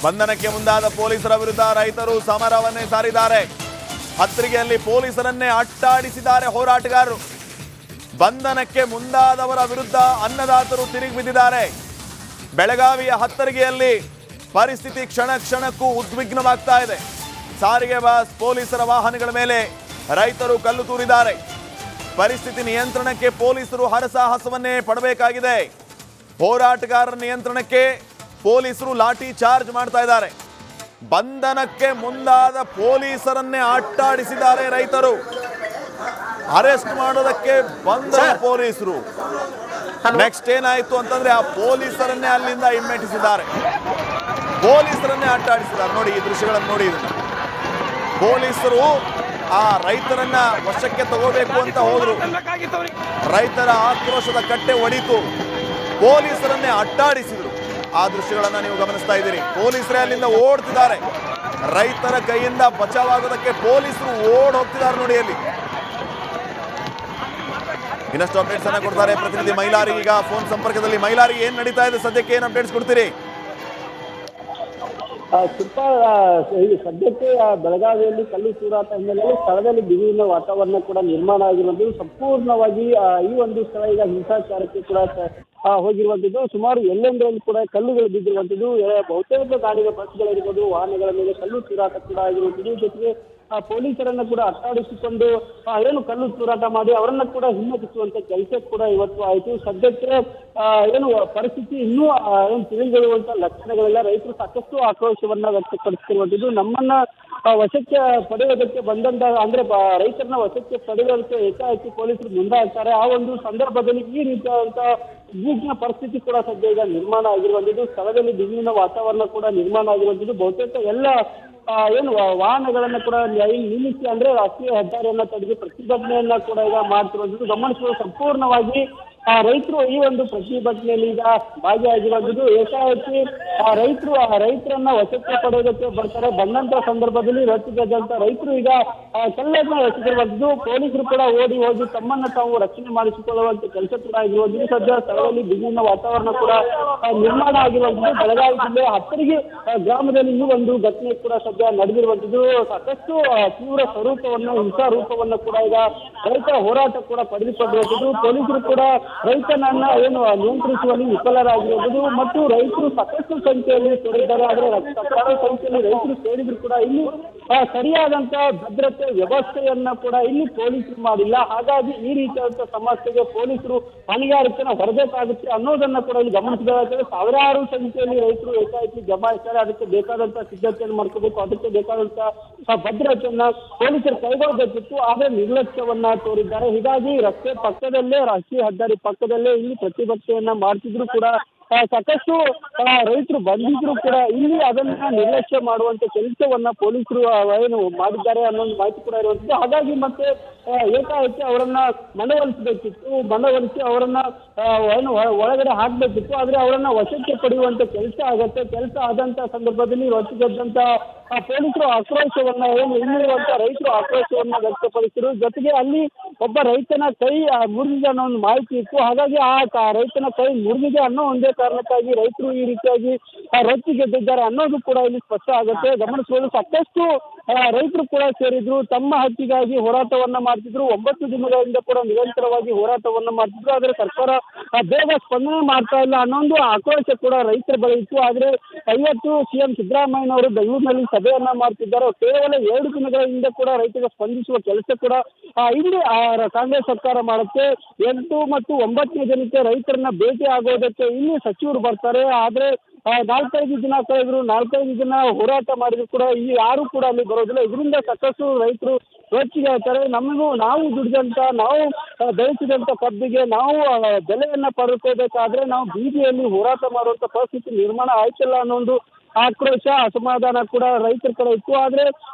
ಬಂಧನಕ್ಕೆ ಮುಂದಾದ ಪೊಲೀಸರ ವಿರುದ್ಧ ರೈತರು ಸಮರವನ್ನೇ ಸಾರಿದ್ದಾರೆ. ಹತ್ತರಿಗೆಯಲ್ಲಿ ಪೊಲೀಸರನ್ನೇ ಅಟ್ಟಾಡಿಸಿದ್ದಾರೆ ಹೋರಾಟಗಾರರು. ಬಂಧನಕ್ಕೆ ಮುಂದಾದವರ ವಿರುದ್ಧ ಅನ್ನದಾತರು ತಿರುಗಿ ಬಿದ್ದಿದ್ದಾರೆ. ಬೆಳಗಾವಿಯ ಹತ್ತರಿಗೆಯಲ್ಲಿ ಪರಿಸ್ಥಿತಿ ಕ್ಷಣ ಕ್ಷಣಕ್ಕೂ ಉದ್ವಿಗ್ನವಾಗ್ತಾ ಇದೆ. ಸಾರಿಗೆ ಬಸ್ ಪೊಲೀಸರ ವಾಹನಗಳ ಮೇಲೆ ರೈತರು ಕಲ್ಲು ತೂರಿದ್ದಾರೆ. ಪರಿಸ್ಥಿತಿ ನಿಯಂತ್ರಣಕ್ಕೆ ಪೊಲೀಸರು ಹರಸಾಹಸವನ್ನೇ ಪಡಬೇಕಾಗಿದೆ. ಹೋರಾಟಗಾರರ ನಿಯಂತ್ರಣಕ್ಕೆ ಪೊಲೀಸರು ಲಾಠಿ ಚಾರ್ಜ್ ಮಾಡ್ತಾ ಇದ್ದಾರೆ. ಬಂಧನಕ್ಕೆ ಮುಂದಾದ ಪೊಲೀಸರನ್ನೇ ಅಟ್ಟಾಡಿಸಿದ್ದಾರೆ ರೈತರು. ಅರೆಸ್ಟ್ ಮಾಡೋದಕ್ಕೆ ಬಂದ ಪೊಲೀಸರು ನೆಕ್ಸ್ಟ್ ಏನಾಯ್ತು ಅಂತಂದ್ರೆ ಆ ಪೊಲೀಸರನ್ನೇ ಅಲ್ಲಿಂದ ಹಿಮ್ಮೆಟ್ಟಿಸಿದ್ದಾರೆ. ಪೊಲೀಸರನ್ನೇ ಅಟ್ಟಾಡಿಸಿದ್ದಾರೆ. ನೋಡಿ ಈ ದೃಶ್ಯಗಳನ್ನು ನೋಡಿ. ಪೊಲೀಸರು ಆ ರೈತರನ್ನ ವಶಕ್ಕೆ ತಗೋಬೇಕು ಅಂತ ಹೋದ್ರು. ರೈತರ ಆಕ್ರೋಶದ ಕಟ್ಟೆ ಒಡಿತು. ಪೊಲೀಸರನ್ನೇ ಅಟ್ಟಾಡಿಸಿದ್ರು. ಆ ದೃಶ್ಯಗಳನ್ನ ನೀವು ಗಮನಿಸ್ತಾ ಇದ್ದೀರಿ. ಪೊಲೀಸರೇ ಅಲ್ಲಿಂದ ಓಡ್ತಿದ್ದಾರೆ. ರೈತರ ಕೈಯಿಂದ ಬಚಾವಾಗೋದಕ್ಕೆ ಪೊಲೀಸರು ಓಡ್ ಹೋಗ್ತಿದ್ದಾರೆ ನೋಡಿ ಅಲ್ಲಿ. ಇನ್ನಷ್ಟು ಅಪ್ಡೇಟ್ಸ್ ಅನ್ನ ಕೊಡ್ತಾರೆ ಪ್ರತಿನಿಧಿ ಮೈಲಾರಿ. ಈಗ ಫೋನ್ ಸಂಪರ್ಕದಲ್ಲಿ ಮೈಲಾರಿ, ಏನ್ ನಡೀತಾ ಇದೆ ಸದ್ಯಕ್ಕೆ, ಏನ್ ಅಪ್ಡೇಟ್ಸ್ ಕೊಡ್ತೀರಿ? ಸದ್ಯಕ್ಕೆ ಬೆಳಗಾವಿಯಲ್ಲಿ ಕಲ್ಲು ತೂರಾಟ ಹಿನ್ನೆಲೆಯಲ್ಲಿ ಸ್ಥಳದಲ್ಲಿ ಬಿಗುವಿನ ವಾತಾವರಣ ಕೂಡ ನಿರ್ಮಾಣ ಆಗಿರುವಂಥದ್ದು. ಸಂಪೂರ್ಣವಾಗಿ ಈ ಒಂದು ಸ್ಥಳ ಈಗ ಹಿಂಸಾಚಾರಕ್ಕೆ ಕೂಡ ಹೋಗಿರುವಂಥದ್ದು. ಸುಮಾರು ಎಲ್ಲೆಂದರಲ್ಲಿ ಕೂಡ ಕಲ್ಲುಗಳು ಬಿದ್ದಿರುವಂಥದ್ದು. ಬಹುತೇಕ ಗಾಡಿಗಳ ಬಸ್ಗಳಿರ್ಬೋದು, ವಾಹನಗಳ ಮೇಲೆ ಕಲ್ಲು ತೂರಾಟ ಕೂಡ ಆಗಿರುವಂಥದ್ದು. ಜೊತೆಗೆ ಪೊಲೀಸರನ್ನ ಕೂಡ ಅಟ್ಟಾಡಿಸಿಕೊಂಡು ಏನು ಕಲ್ಲು ತೂರಾಟ ಮಾಡಿ ಅವರನ್ನ ಕೂಡ ಹಿಮ್ಮೆಟ್ಟಿಸುವಂತ ಕೆಲಸ ಕೂಡ ಇವತ್ತು ಆಯಿತು. ಸದ್ಯಕ್ಕೆ ಏನು ಪರಿಸ್ಥಿತಿ ಇನ್ನೂ ಏನು ತಿಳಿದುಕೊಳ್ಳುವಂತ ಲಕ್ಷಣಗಳೆಲ್ಲ. ರೈತರು ಸಾಕಷ್ಟು ಆಕ್ರೋಶವನ್ನ ವ್ಯಕ್ತಪಡಿಸುತ್ತಿರುವಂಥದ್ದು. ನಮ್ಮನ್ನ ವಶಕ್ಕೆ ಪಡೆಯೋದಕ್ಕೆ ಬಂದಂತ ಅಂದ್ರೆ ರೈತರನ್ನ ವಶಕ್ಕೆ ಪಡೆಯೋದಕ್ಕೆ ಏಕಾಏಕಿ ಪೊಲೀಸರು ಮುಂದಾಗ್ತಾರೆ. ಆ ಒಂದು ಸಂದರ್ಭದಲ್ಲಿ ಈ ರೀತಿಯಾದಂತ ಉದ್ವಿಗ್ನ ಪರಿಸ್ಥಿತಿ ಕೂಡ ಸದ್ಯ ಈಗ ನಿರ್ಮಾಣ ಆಗಿರುವಂಥದ್ದು. ಸ್ಥಳದಲ್ಲಿ ಬಿಗುವಿನ ವಾತಾವರಣ ಕೂಡ ನಿರ್ಮಾಣ ಆಗಿರುವಂಥದ್ದು. ಬಹುತೇಕ ಎಲ್ಲ ಏನು ವಾಹನಗಳನ್ನ ಕೂಡ ನಿಲ್ಲಿಸಿ ಅಂದ್ರೆ ರಾಷ್ಟ್ರೀಯ ಹೆದ್ದಾರಿಯನ್ನ ತಡೆದು ಪ್ರತಿಭಟನೆಯನ್ನ ಕೂಡ ಈಗ ಮಾಡ್ತಿರುವಂಥದ್ದು ಗಮನಿಸುವ. ಸಂಪೂರ್ಣವಾಗಿ ರೈತರು ಈ ಒಂದು ಪ್ರತಿಭಟನೆಯಲ್ಲಿ ಈಗ ಭಾಗಿಯಾಗಿರುವಂಥದ್ದು. ಏಕಾಏಕಿ ರೈತರನ್ನ ವಶಕ್ಕೆ ಪಡೆಯೋದಕ್ಕೆ ಬರ್ತಾರೆ. ಬಂದಂತ ಸಂದರ್ಭದಲ್ಲಿ ರಚಿಸಿದಂತ ರೈತರು ಈಗ ಕಲ್ಲನ್ನ ಎಸೆದಿರುವಂಥದ್ದು. ಪೊಲೀಸರು ಕೂಡ ಓಡಿ ಹೋಗಿ ತಮ್ಮನ್ನ ತಾವು ರಕ್ಷಣೆ ಮಾಡಿಸಿಕೊಳ್ಳುವಂತ ಕೆಲಸ ಕೂಡ ಆಗಿರುವಂಥದ್ದು. ಸದ್ಯ ಸ್ಥಳದಲ್ಲಿ ಬಿಗುವಿನ ವಾತಾವರಣ ಕೂಡ ನಿರ್ಮಾಣ ಆಗಿರುವಂಥದ್ದು. ಬೆಳಗಾವಿ ಜಿಲ್ಲೆ ಹತ್ತರಿಗೆ ಗ್ರಾಮದಲ್ಲಿ ಈ ಒಂದು ಘಟನೆ ಕೂಡ ಸದ್ಯ ನಡೆದಿರುವಂಥದ್ದು. ಸಾಕಷ್ಟು ತೀವ್ರ ಸ್ವರೂಪವನ್ನು ಹಿಂಸಾ ರೂಪವನ್ನು ಕೂಡ ಈಗ ರೈತರ ಹೋರಾಟ ಕೂಡ ಪಡೆದುಕೊಂಡಿರುವಂಥದ್ದು. ಪೊಲೀಸರು ಕೂಡ ರೈತನನ್ನ ಏನು ನಿಯಂತ್ರಿಸುವಲ್ಲಿ ವಿಫಲರಾಗಿರುವುದು ಮತ್ತು ರೈತರು ಸಾಕಷ್ಟು ಸಂಖ್ಯೆಯಲ್ಲಿ ಸೇರಿದ್ದಾರೆ. ಆದರೆ ಸಕಾಲ ಸಂಖ್ಯೆಯಲ್ಲಿ ರೈತರು ಸೇರಿದ್ರು ಕೂಡ ಇಲ್ಲಿ ಸರಿಯಾದಂತ ಭದ್ರತೆ ವ್ಯವಸ್ಥೆಯನ್ನ ಕೂಡ ಇಲ್ಲಿ ಪೊಲೀಸರು ಮಾಡಿಲ್ಲ. ಹಾಗಾಗಿ ಈ ರೀತಿಯಾದಂತಹ ಸಮಸ್ಯೆಗೆ ಪೊಲೀಸರು ಹೊಣೆಗಾರಿಕೆಯನ್ನು ಹೊರಬೇಕಾಗುತ್ತೆ ಅನ್ನೋದನ್ನ ಕೂಡ ಇಲ್ಲಿ ಗಮನಿಸಬೇಕಾಗ್ತದೆ. ಸಾವಿರಾರು ಸಂಖ್ಯೆಯಲ್ಲಿ ರೈತರು ಏಕಾಏಕಿ ಜಮಾಯಿಸ್ತಾರೆ. ಅದಕ್ಕೆ ಬೇಕಾದಂತಹ ಸಿದ್ಧತೆಯನ್ನು ಮಾಡ್ಕೋಬೇಕು. ಅದಕ್ಕೆ ಬೇಕಾದಂತಹ ಭದ್ರತೆಯನ್ನ ಪೊಲೀಸರು ಕೈಗೊಳ್ಳಬೇಕಿತ್ತು. ಆದರೆ ನಿರ್ಲಕ್ಷ್ಯವನ್ನ ತೋರಿದ್ದಾರೆ. ಹೀಗಾಗಿ ರಸ್ತೆ ಪಕ್ಕದಲ್ಲೇ ರಾಷ್ಟ್ರೀಯ ಹೆದ್ದಾರಿ ಪಕ್ಕದಲ್ಲೇ ಇಲ್ಲಿ ಪ್ರತಿಭಟನೆಯನ್ನ ಮಾಡ್ತಿದ್ರು ಕೂಡ ಸಾಕಷ್ಟು ರೈತರು ಬಂದಿದ್ರು ಕೂಡ ಇಲ್ಲಿ ಅದನ್ನ ನಿರ್ಲಕ್ಷ್ಯ ಮಾಡುವಂತ ಕೆಲಸವನ್ನ ಪೊಲೀಸರು ಏನು ಮಾಡಿದ್ದಾರೆ ಅನ್ನೋ ಮಾಹಿತಿ ಕೂಡ ಇರುವಂಥದ್ದು. ಹಾಗಾಗಿ ಮತ್ತೆ ಏಕಾಏಕಿ ಅವರನ್ನ ಮನವೊಲಿಸಿ ಅವರನ್ನ ಏನು ಒಳಗಡೆ ಹಾಕ್ಬೇಕಿತ್ತು. ಆದ್ರೆ ಅವರನ್ನ ವಶಕ್ಕೆ ಪಡೆಯುವಂತ ಕೆಲಸ ಆಗತ್ತೆ. ಕೆಲಸ ಆದಂತ ಸಂದರ್ಭದಲ್ಲಿ ಹೊತ್ತಿಗೆದ್ದಂತ ಪೊಲೀಸರು ಆಕ್ರೋಶವನ್ನ ಏನು ಇಲ್ಲಿರುವಂತ ರೈತರು ಆಕ್ರೋಶವನ್ನ ವ್ಯಕ್ತಪಡಿಸಿದ್ರು. ಜೊತೆಗೆ ಅಲ್ಲಿ ಒಬ್ಬ ರೈತನ ಕೈ ಮುರಿದಿದೆ ಅನ್ನೋ ಒಂದು ಮಾಹಿತಿ ಇತ್ತು. ಹಾಗಾಗಿ ಆ ರೈತನ ಕೈ ಮುರಿದಿದೆ ಅನ್ನೋ ಒಂದೇ ಕಾರಣಕ್ಕಾಗಿ ರೈತರು ಈ ರೀತಿಯಾಗಿ ರೊಚ್ಚಿಗೆದ್ದಿದ್ದಾರೆ ಅನ್ನೋದು ಕೂಡ ಇಲ್ಲಿ ಸ್ಪಷ್ಟ ಆಗುತ್ತೆ. ಗಮನಿಸಬಹುದು. ಸಾಕಷ್ಟು ರೈತರು ಕೂಡ ಸೇರಿದ್ರು. ತಮ್ಮ ಹಕ್ಕಿಗಾಗಿ ಹೋರಾಟವನ್ನ ಮಾಡ್ತಿದ್ರು. 9 ದಿನಗಳಿಂದ ಕೂಡ ನಿರಂತರವಾಗಿ ಹೋರಾಟವನ್ನ ಮಾಡ್ತಿದ್ರು. ಆದ್ರೆ ಸರ್ಕಾರ ಬೇಗ ಸ್ಪಂದನೆ ಮಾಡ್ತಾ ಇಲ್ಲ ಅನ್ನೋ ಒಂದು ಆಕ್ರೋಶ ಕೂಡ ರೈತರ ಬಳಿ ಇತ್ತು. ಆದ್ರೆ ಇವತ್ತು ಸಿಎಂ ಸಿದ್ದರಾಮಯ್ಯನವರು ಬೆಂಗಳೂರಿನಲ್ಲಿ ಸಭೆಯನ್ನ ಮಾಡ್ತಿದ್ದಾರೆ. ಕೇವಲ 2 ದಿನಗಳ ಹಿಂದೆ ಕೂಡ ರೈತರಿಗೆ ಸ್ಪಂದಿಸುವ ಕೆಲಸ ಕೂಡ ಇಲ್ಲಿ ಕಾಂಗ್ರೆಸ್ ಸರ್ಕಾರ ಮಾಡುತ್ತೆ. 8 ಮತ್ತು 9ನೇ ದಿನಕ್ಕೆ ರೈತರನ್ನ ಭೇಟಿ ಆಗೋದಕ್ಕೆ ಇಲ್ಲಿ ಸಚಿವರು ಬರ್ತಾರೆ. ಆದ್ರೆ 4-5 ದಿನ ಕಳೆದ್ರು, 4-5 ದಿನ ಹೋರಾಟ ಮಾಡಿದ್ರು ಕೂಡ ಇಲ್ಲಿ ಯಾರು ಕೂಡ ಅಲ್ಲಿ ಬರೋದಿಲ್ಲ. ಇದರಿಂದ ಸಾಕಷ್ಟು ರೈತರು ರೊಚ್ಚಿಗೆ ಹೇಳ್ತಾರೆ. ನಾವು ದುಡಿದಂತ, ನಾವು ಬೆಳೆಸಿದಂತ ಕಬ್ಬಿಗೆ ನಾವು ಬೆಲೆಯನ್ನ ಪಡ್ಕೋಬೇಕಾದ್ರೆ ನಾವು ಬೀದಿಯಲ್ಲಿ ಹೋರಾಟ ಮಾಡುವಂತ ಪರಿಸ್ಥಿತಿ ನಿರ್ಮಾಣ ಆಯ್ತಲ್ಲ ಅನ್ನೋ ಒಂದು ಆಕ್ರೋಶ, ಅಸಮಾಧಾನ ಕೂಡ ರೈತರ ಕಡೆ ಇತ್ತು. ಆದ್ರೆ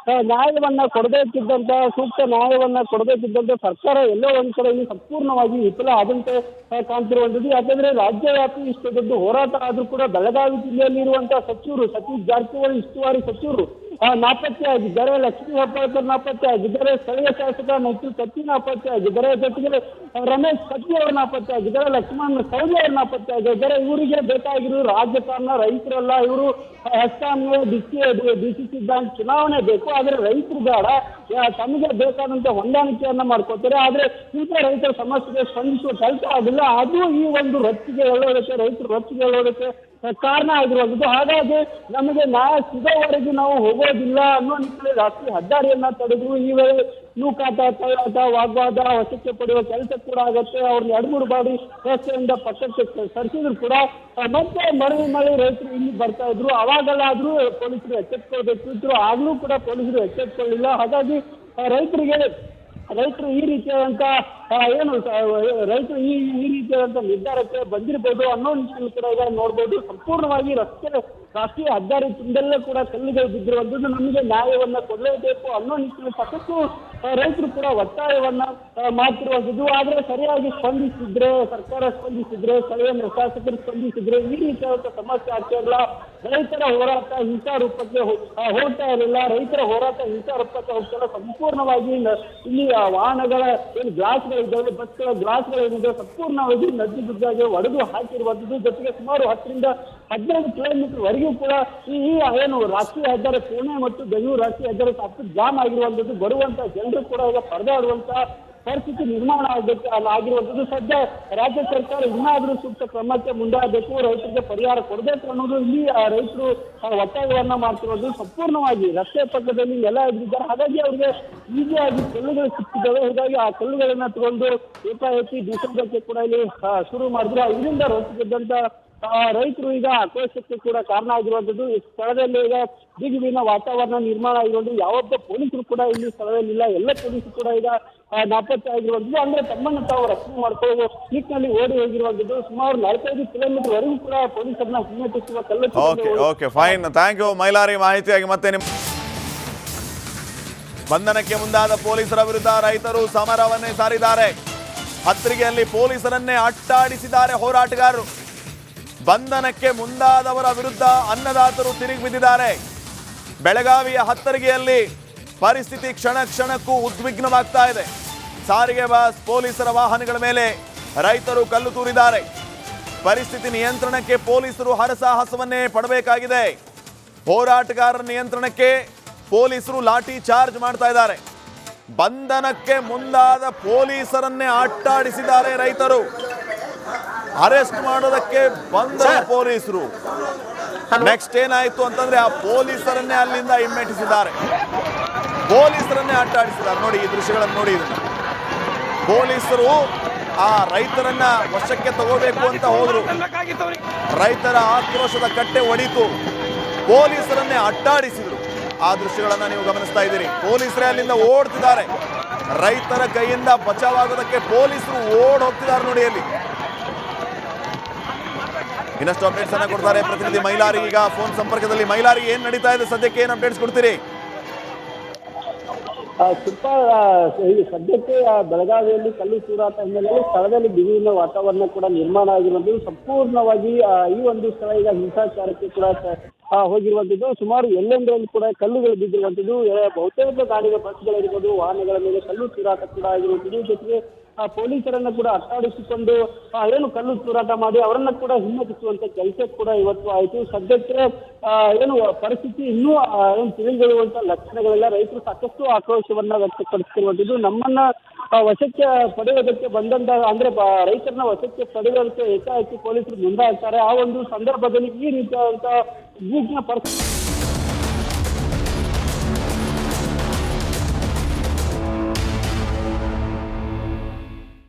ನ್ಯಾಯವನ್ನ ಕೊಡಬೇಕಿದ್ದಂತ, ಸೂಕ್ತ ನ್ಯಾಯವನ್ನ ಕೊಡಬೇಕಿದ್ದಂತ ಸರ್ಕಾರ ಎಲ್ಲೋ ಒಂದ್ ಕಡೆ ಇಲ್ಲಿ ಸಂಪೂರ್ಣವಾಗಿ ವಿಫಲ ಆದಂತೆ ಕಾಣ್ತಿರುವಂಥದ್ದು. ಯಾಕಂದ್ರೆ ರಾಜ್ಯವ್ಯಾಪಿ ಇಷ್ಟು ದೊಡ್ಡ ಹೋರಾಟ ಆದ್ರೂ ಕೂಡ ಬೆಳಗಾವಿ ಜಿಲ್ಲೆಯಲ್ಲಿ ಇರುವಂತಹ ಸಚಿವರು, ಸತೀಶ್ ಜಾರಕಿಹೊಳಿ ಉಸ್ತುವಾರಿ ಸಚಿವರು ನಾಪತ್ತೆಯಾಗಿದ್ದಾರೆ. ಲಕ್ಷ್ಮೀ ಹೆಬ್ಬಾಳ್ಕರ್ ನಾಪತ್ತೆಯಾಗಿದ್ದಾರೆ. ಸ್ಥಳೀಯ ಶಾಸಕ ನೈತಿಲ್ ಕತ್ತಿ ನಾಪತ್ತೆಯಾಗಿದ್ದಾರೆ. ಜೊತೆಗೆ ರಮೇಶ್ ಕತ್ತಿ ಅವರು ನಾಪತ್ತೆಯಾಗಿದ್ದಾರೆ. ಲಕ್ಷ್ಮಣ್ ಸವದಿ ಅವರು ನಾಪತ್ತೆಯಾಗಿದ್ದಾರೆ. ಇವರಿಗೆ ಬೇಕಾಗಿರೋ ರಾಜಕಾರಣ ರೈತರಲ್ಲ, ಇವರು ಹೆಸ್ಕಾಂಗೆ DCC ಬ್ಯಾಂಕ್ ಚುನಾವಣೆ ಬೇಕು, ಆದ್ರೆ ರೈತರು ಬೇಡ, ತಮಗೆ ಬೇಕಾದಂತ ಹೊಂದಾಣಿಕೆಯನ್ನ ಮಾಡ್ಕೊತಾರೆ. ಆದ್ರೆ ಇಂಥ ರೈತರ ಸಮಸ್ಯೆಗೆ ಸ್ಪಂದಿಸುವ ಕೆಲಸ ಆಗಿಲ್ಲ. ಅದು ಈ ಒಂದು ರೊಚ್ಚಿಗೆ ಹೇಳೋದಕ್ಕೆ, ರೈತರು ರೊಚ್ಚಿಗೆ ಹೇಳೋದಕ್ಕೆ ಕಾರಣ ಆಗಿರುವಂಥದ್ದು. ಹಾಗಾಗಿ ನಮಗೆ ನ್ಯಾಯ ಸಿಗೋವರೆಗೂ ನಾವು ಹೋಗೋದಿಲ್ಲ ಅನ್ನೋ ನಿಟ್ಟಿನಲ್ಲಿ ರಾಷ್ಟ್ರೀಯ ಹೆದ್ದಾರಿಯನ್ನ ತಡೆದು ಈ ವೇಳೆ ನೂಕಾಟ, ತಳ್ಳಾಟ, ವಾಗ್ವಾದ, ವಶಕ್ಕೆ ಪಡೆಯುವ ಕೆಲಸ ಕೂಡ ಆಗುತ್ತೆ. ಅವ್ರನ್ನ 2-3 ಬಾರಿ ರಸ್ತೆಯಿಂದ ಪಕ್ಕಕ್ಕೆ ಸರಿಸಿದ್ರು ಕೂಡ ಮತ್ತೆ ಮಳೆ ರೈತರು ಇಲ್ಲಿ ಬರ್ತಾ ಇದ್ರು. ಅವಾಗಲಾದ್ರೂ ಪೊಲೀಸರು ಎಚ್ಚೆತ್ಕೊಳ್ಬೇಕಿದ್ರು, ಆಗ್ಲೂ ಕೂಡ ಪೊಲೀಸರು ಎಚ್ಚೆತ್ಕೊಳ್ಳಿಲ್ಲ. ಹಾಗಾಗಿ ರೈತರು ಈ ರೀತಿಯಾದಂತ ರೈತರು ಈ ರೀತಿಯಾದಂತ ನಿರ್ಧಾರಕ್ಕೆ ಬಂದಿರಬಹುದು ಅನ್ನೋ ನಿಟ್ಟಿನಲ್ಲಿ ಕೂಡ ಈಗ ನೋಡ್ಬೋದು. ಸಂಪೂರ್ಣವಾಗಿ ರಾಷ್ಟ್ರೀಯ ಹೆದ್ದಾರಿ ತುಂಬೆಲ್ಲ ಕೂಡ ಕಲ್ಲುಗಳು ಬಿದ್ದಿರುವಂಥದ್ದು. ನಮಗೆ ನ್ಯಾಯವನ್ನ ಕೊಡಲೇಬೇಕು ಅನ್ನೋ ನಿಟ್ಟಿನಲ್ಲಿ ಸಾಕಷ್ಟು ರೈತರು ಕೂಡ ಒತ್ತಾಯವನ್ನ ಮಾಡ್ತಿರುವಂಥದ್ದು. ಆದ್ರೆ ಸರಿಯಾಗಿ ಸ್ಪಂದಿಸಿದ್ರೆ, ಸರ್ಕಾರ ಸ್ಪಂದಿಸಿದ್ರೆ, ಸ್ಥಳೀಯ ಶಾಸಕರು ಸ್ಪಂದಿಸಿದ್ರೆ ಈ ರೀತಿಯಾದಂತ ಸಮಸ್ಯೆ ಆಗ್ತಿರಲಿಲ್ಲ. ರೈತರ ಹೋರಾಟ ಹಿಂಸಾರೂಪಕ್ಕೆ ಹೋಗ್ತಾ ಇರಲಿಲ್ಲ. ರೈತರ ಹೋರಾಟ ಹಿಂಸಾರೂಪಕ್ಕೆ ಹೋಗ್ತಾ ಸಂಪೂರ್ಣವಾಗಿ ಇಲ್ಲಿ ವಾಹನಗಳ ಏನು ಗ್ಲಾಸ್ಗಳಿದ್ದಾವೆ, ಬಸ್ಗಳ ಗ್ಲಾಸ್ಗಳೇನಿದೆ ಸಂಪೂರ್ಣವಾಗಿ ನದಿ ದುಡ್ಡಾಗಿ ಒಡೆದು ಹಾಕಿರುವಂಥದ್ದು. ಜೊತೆಗೆ ಸುಮಾರು 10-15 ಕಿಲೋಮೀಟರ್ ವರೆಗೂ ಕೂಡ ಈ ಏನು ರಾಷ್ಟ್ರೀಯ ಹೆದ್ದಾರಿ ಪುಣೆ ಮತ್ತು ಬೆಂಗಳೂರು ರಾಷ್ಟ್ರೀಯ ಹೆದ್ದಾರಿ ಸಾಕಷ್ಟು ಜಾಮ್ ಆಗಿರುವಂಥದ್ದು. ಬರುವಂತ ಜನರು ಕೂಡ ಈಗ ಪರದಾಡುವಂತ ಪರಿಸ್ಥಿತಿ ನಿರ್ಮಾಣ ಆಗಿರುವಂಥದ್ದು. ಸದ್ಯ ರಾಜ್ಯ ಸರ್ಕಾರ ಇನ್ನಾದರೂ ಸೂಕ್ತ ಕ್ರಮಕ್ಕೆ ಮುಂದಾಗಬೇಕು, ರೈತರಿಗೆ ಪರಿಹಾರ ಕೊಡಬೇಕು ಅನ್ನೋದು ಇಲ್ಲಿ ರೈತರು ಒತ್ತಾಯವನ್ನ ಮಾಡ್ತಿರೋದು. ಸಂಪೂರ್ಣವಾಗಿ ರಸ್ತೆ ಪಕ್ಕದಲ್ಲಿ ಎಲ್ಲ ಇದ್ದಾರೆ. ಹಾಗಾಗಿ ಅವ್ರಿಗೆ ಈಸಿಯಾಗಿ ಕಲ್ಲುಗಳು ಸಿಕ್ಕಿದ್ದಾವೆ. ಹೀಗಾಗಿ ಆ ಕಲ್ಲುಗಳನ್ನ ತಗೊಂಡು ಏಕಾಏಕಿ ಬೀಸೋದಕ್ಕೆ ಕೂಡ ಇಲ್ಲಿ ಶುರು ಮಾಡಿದ್ರು. ಇದರಿಂದ ರೊಚ್ಚಿಗೆದ್ದಂತ ರೈತರು ಈಗ ಆಕ್ರೋಶಕ್ಕೆ ಕೂಡ ಕಾರಣ ಆಗಿರುವಂಥದ್ದು. ಈ ಸ್ಥಳದಲ್ಲಿ ಈಗ ಬಿಗುವಿನ ವಾತಾವರಣ ನಿರ್ಮಾಣ ಆಗಿರೋದು. ಯಾವೊಬ್ಬ ಪೊಲೀಸರು ಕೂಡ ಇಲ್ಲಿ ಸ್ಥಳದಲ್ಲಿಲ್ಲ. ಎಲ್ಲ ಪೊಲೀಸರು ಕೂಡ ಈಗ ನಾಪತ್ತೆ ಆಗಿರುವಂಥದ್ದು. ಅಂದ್ರೆ ತಮ್ಮನ್ನು ತಾವು ರಕ್ಷಣೆ ಮಾಡ್ಕೊಳ್ಳುವ ನಿಟ್ಟಿನಲ್ಲಿ ಓಡಿ ಹೋಗಿರುವಂಥದ್ದು. ಸುಮಾರು 45 ಕಿಲೋಮೀಟರ್ ವರೆಗೂ ಕೂಡ ಪೊಲೀಸರನ್ನ ಹಿಮ್ಮೆಟ್ಟಿಸುವ okay fine, thank you Mailari ಮಾಹಿತಿಯಾಗಿ. ಮತ್ತೆ ನಿಮ್ಮ ಬಂಧನಕ್ಕೆ ಮುಂದಾದ ಪೊಲೀಸರ ವಿರುದ್ಧ ರೈತರು ಸಮರವನ್ನೇ ಸಾರಿದ್ದಾರೆ. ಹತ್ತರಿಗೆಯಲ್ಲಿ ಪೊಲೀಸರನ್ನೇ ಅಟ್ಟಾಡಿಸಿದ್ದಾರೆ ಹೋರಾಟಗಾರರು. ಬಂಧನಕ್ಕೆ ಮುಂದಾದವರ ವಿರುದ್ಧ ಅನ್ನದಾತರು ತಿರುಗಿ ಬಿದ್ದಿದ್ದಾರೆ. ಬೆಳಗಾವಿಯ ಹತ್ತರಿಗೆಯಲ್ಲಿ ಪರಿಸ್ಥಿತಿ ಕ್ಷಣ ಕ್ಷಣಕ್ಕೂ ಉದ್ವಿಗ್ನವಾಗ್ತಾ ಇದೆ. ಸಾರಿಗೆ ಬಸ್, ಪೊಲೀಸರ ವಾಹನಗಳ ಮೇಲೆ ರೈತರು ಕಲ್ಲು ತೂರಿದ್ದಾರೆ. ಪರಿಸ್ಥಿತಿ ನಿಯಂತ್ರಣಕ್ಕೆ ಪೊಲೀಸರು ಹರಸಾಹಸವನ್ನೇ ಪಡಬೇಕಾಗಿದೆ. ಹೋರಾಟಗಾರರ ನಿಯಂತ್ರಣಕ್ಕೆ ಪೊಲೀಸರು ಲಾಠಿ ಚಾರ್ಜ್ ಮಾಡ್ತಾ ಇದ್ದಾರೆ. ಬಂಧನಕ್ಕೆ ಮುಂದಾದ ಪೊಲೀಸರನ್ನೇ ಅಟ್ಟಾಡಿಸಿದ್ದಾರೆ ರೈತರು. ಅರೆಸ್ಟ್ ಮಾಡೋದಕ್ಕೆ ಬಂದ ಪೊಲೀಸರು ನೆಕ್ಸ್ಟ್ ಏನಾಯ್ತು ಅಂತಂದ್ರೆ ಆ ಪೊಲೀಸರನ್ನೇ ಅಲ್ಲಿಂದ ಹಿಮ್ಮೆಟ್ಟಿಸಿದ್ದಾರೆ. ಪೊಲೀಸರನ್ನೇ ಅಟ್ಟಾಡಿಸಿದ್ದಾರೆ. ನೋಡಿ ಈ ದೃಶ್ಯಗಳನ್ನು ನೋಡಿ. ಪೊಲೀಸರು ಆ ರೈತರನ್ನ ವಶಕ್ಕೆ ತಗೋಬೇಕು ಅಂತ ಹೋದ್ರು. ರೈತರ ಆಕ್ರೋಶದ ಕಟ್ಟೆ ಒಡಿತು. ಪೊಲೀಸರನ್ನೇ ಅಟ್ಟಾಡಿಸಿದ್ರು. ಆ ದೃಶ್ಯಗಳನ್ನ ನೀವು ಗಮನಿಸ್ತಾ ಇದ್ದೀರಿ. ಪೊಲೀಸರೇ ಅಲ್ಲಿಂದ ಓಡ್ತಿದ್ದಾರೆ. ರೈತರ ಕೈಯಿಂದ ಬಚಾವಾಗೋದಕ್ಕೆ ಪೊಲೀಸರು ಓಡ್ ಹೋಗ್ತಿದ್ದಾರೆ ನೋಡಿ ಅಲ್ಲಿ. ಇನ್ನಷ್ಟು ಅಪ್ಡೇಟ್ಸ್ ಅನ್ನ ಕೊಡ್ತಾರೆ ಪ್ರತಿನಿಧಿ ಮೈಲಾರಿ ಈಗ ಫೋನ್ ಸಂಪರ್ಕದಲ್ಲಿ. ಮೈಲಾರಿ, ಏನ್ ನಡೀತಾ ಇದೆ ಸದ್ಯಕ್ಕೆ, ಏನ್ ಅಪ್ಡೇಟ್ಸ್ ಕೊಡ್ತೀರಿ? ಸದ್ಯಕ್ಕೆ ಬೆಳಗಾವಿಯಲ್ಲಿ ಕಲ್ಲು ತೂರಾಟ ಹಿನ್ನೆಲೆಯಲ್ಲಿ ಸ್ಥಳದಲ್ಲಿ ಬಿಗುವಿನ ವಾತಾವರಣ ಕೂಡ ನಿರ್ಮಾಣ ಆಗಿರುವಂಥದ್ದು. ಸಂಪೂರ್ಣವಾಗಿ ಈ ಒಂದು ಸ್ಥಳ ಈಗ ಹಿಂಸಾಚಾರಕ್ಕೆ ಕೂಡ ಹೋಗಿರುವಂಥದ್ದು. ಸುಮಾರು ಎಲ್ಲೆಂದರಲ್ಲಿ ಕೂಡ ಕಲ್ಲುಗಳು ಬಿದ್ದಿರುವಂಥದ್ದು. ಬಹುತೇಕ ಗಾಡಿಗಳ ಬಸ್ಗಳಿರ್ಬೋದು, ವಾಹನಗಳ ಮೇಲೆ ಕಲ್ಲು ತೂರಾಟ ಕೂಡ ಆಗಿರುವಂಥದ್ದು. ಜೊತೆಗೆ ಪೊಲೀಸರನ್ನ ಕೂಡ ಅಟ್ಟಾಡಿಸಿಕೊಂಡು ಏನು ಕಲ್ಲು ತೂರಾಟ ಮಾಡಿ ಅವರನ್ನ ಕೂಡ ಹಿಮ್ಮೆಟ್ಟಿಸುವಂತ ಕೆಲಸ ಕೂಡ ಇವತ್ತು ಆಯಿತು. ಸದ್ಯಕ್ಕೆ ಏನು ಪರಿಸ್ಥಿತಿ ಇನ್ನೂ ಏನು ತಿಳಿದುಕೊಳ್ಳುವಂತ ಲಕ್ಷಣಗಳೆಲ್ಲ. ರೈತರು ಸಾಕಷ್ಟು ಆಕ್ರೋಶವನ್ನ ವ್ಯಕ್ತಪಡಿಸುತ್ತಿರುವಂಥದ್ದು. ನಮ್ಮನ್ನ ವಶಕ್ಕೆ ಪಡೆಯೋದಕ್ಕೆ ಬಂದಂತ ಅಂದ್ರೆ ರೈತರನ್ನ ವಶಕ್ಕೆ ಪಡೆಯೋದಕ್ಕೆ ಏಕಾಏಕಿ ಪೊಲೀಸರು ಮುಂದಾಗ್ತಾರೆ. ಆ ಒಂದು ಸಂದರ್ಭದಲ್ಲಿ ಈ ರೀತಿಯಾದಂತಹ ಉದ್ವಿಗ್ನ ಪರಿಸ್ಥಿತಿ